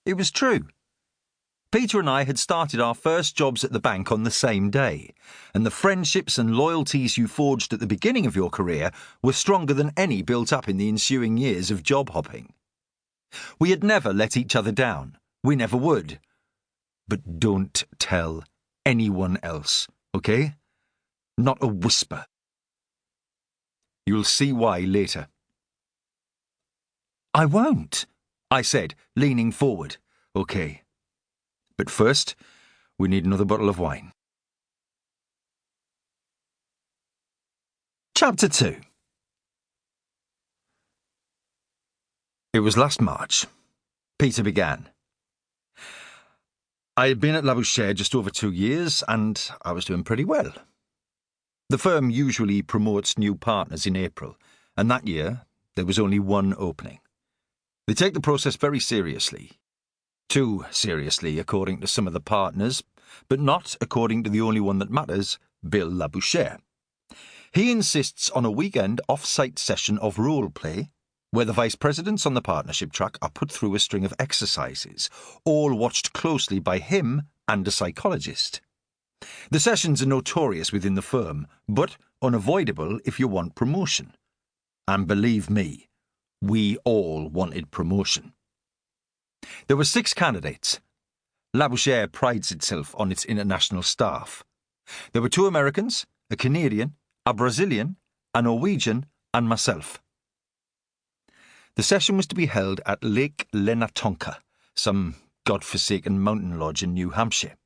It was true. Peter and I had started our first jobs at the bank on the same day, and the friendships and loyalties you forged at the beginning of your career were stronger than any built up in the ensuing years of job hopping. We had never let each other down. We never would. But don't tell anyone else, okay? Not a whisper. You'll see why later. I won't, I said, leaning forward. Okay. But first, we need another bottle of wine. Chapter 2. It was last March. Peter began. I had been at Labouchere just over 2 years, and I was doing pretty well. The firm usually promotes new partners in April, and that year there was only one opening. They take the process very seriously. Too seriously, according to some of the partners, but not according to the only one that matters, Bill Labouchere. He insists on a weekend off-site session of role-play, where the vice presidents on the partnership track are put through a string of exercises, all watched closely by him and a psychologist. The sessions are notorious within the firm, but unavoidable if you want promotion. And believe me, we all wanted promotion. There were 6 candidates. Labouchere prides itself on its international staff. There were 2 Americans, a Canadian, a Brazilian, a Norwegian, and myself. The session was to be held at Lake Lenatonka, some godforsaken mountain lodge in New Hampshire.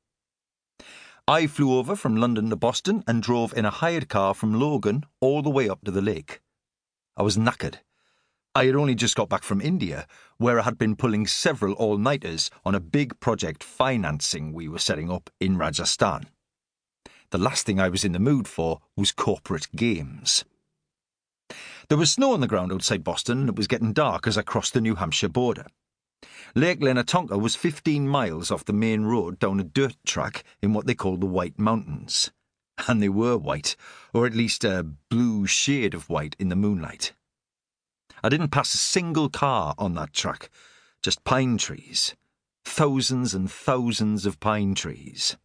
I flew over from London to Boston and drove in a hired car from Logan all the way up to the lake. I was knackered. I had only just got back from India, where I had been pulling several all-nighters on a big project financing we were setting up in Rajasthan. The last thing I was in the mood for was corporate games. There was snow on the ground outside Boston, and it was getting dark as I crossed the New Hampshire border. Lake Lenatonka was 15 miles off the main road down a dirt track in what they call the White Mountains. And they were white, or at least a blue shade of white in the moonlight. I didn't pass a single car on that track, just pine trees. Thousands and thousands of pine trees.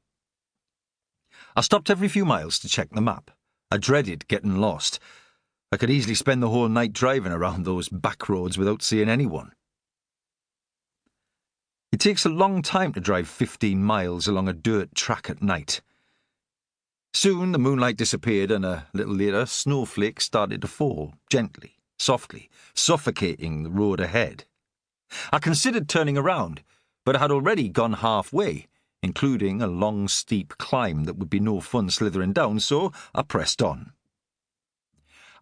I stopped every few miles to check the map. I dreaded getting lost. I could easily spend the whole night driving around those back roads without seeing anyone. It takes a long time to drive 15 miles along a dirt track at night. Soon the moonlight disappeared, and a little later snowflakes started to fall, gently, softly, suffocating the road ahead. I considered turning around, but I had already gone halfway, including a long, steep climb that would be no fun slithering down, so I pressed on.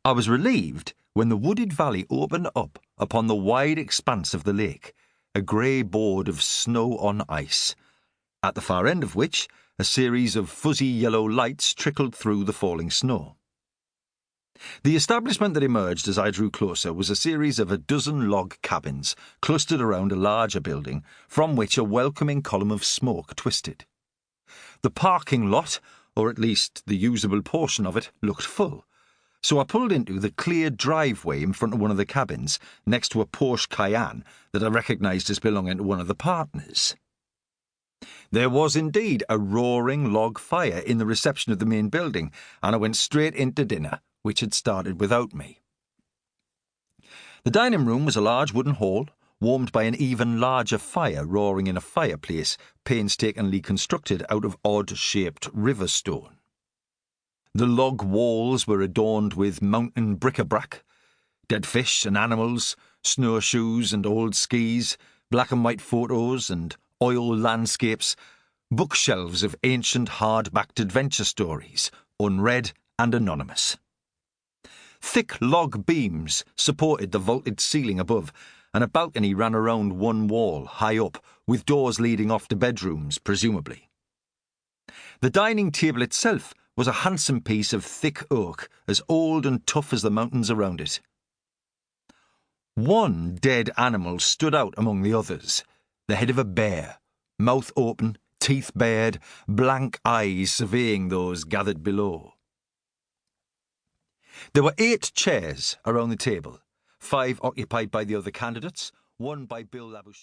I was relieved when the wooded valley opened up upon the wide expanse of the lake, a grey board of snow on ice, at the far end of which a series of fuzzy yellow lights trickled through the falling snow. The establishment that emerged as I drew closer was a series of a dozen log cabins clustered around a larger building from which a welcoming column of smoke twisted. The parking lot, or at least the usable portion of it, looked full, so I pulled into the cleared driveway in front of one of the cabins next to a Porsche Cayenne that I recognised as belonging to one of the partners. There was indeed a roaring log fire in the reception of the main building, and I went straight into dinner, which had started without me. The dining room was a large wooden hall, warmed by an even larger fire roaring in a fireplace painstakingly constructed out of odd-shaped river stone. The log walls were adorned with mountain bric-a-brac, dead fish and animals, snowshoes and old skis, black and white photos and oil landscapes, bookshelves of ancient hard-backed adventure stories, unread and anonymous. Thick log beams supported the vaulted ceiling above, and a balcony ran around one wall, high up, with doors leading off to bedrooms, presumably. The dining table itself was a handsome piece of thick oak, as old and tough as the mountains around it. One dead animal stood out among the others, the head of a bear, mouth open, teeth bared, blank eyes surveying those gathered below. There were 8 chairs around the table, 5 occupied by the other candidates, 1 by Bill Labouchere.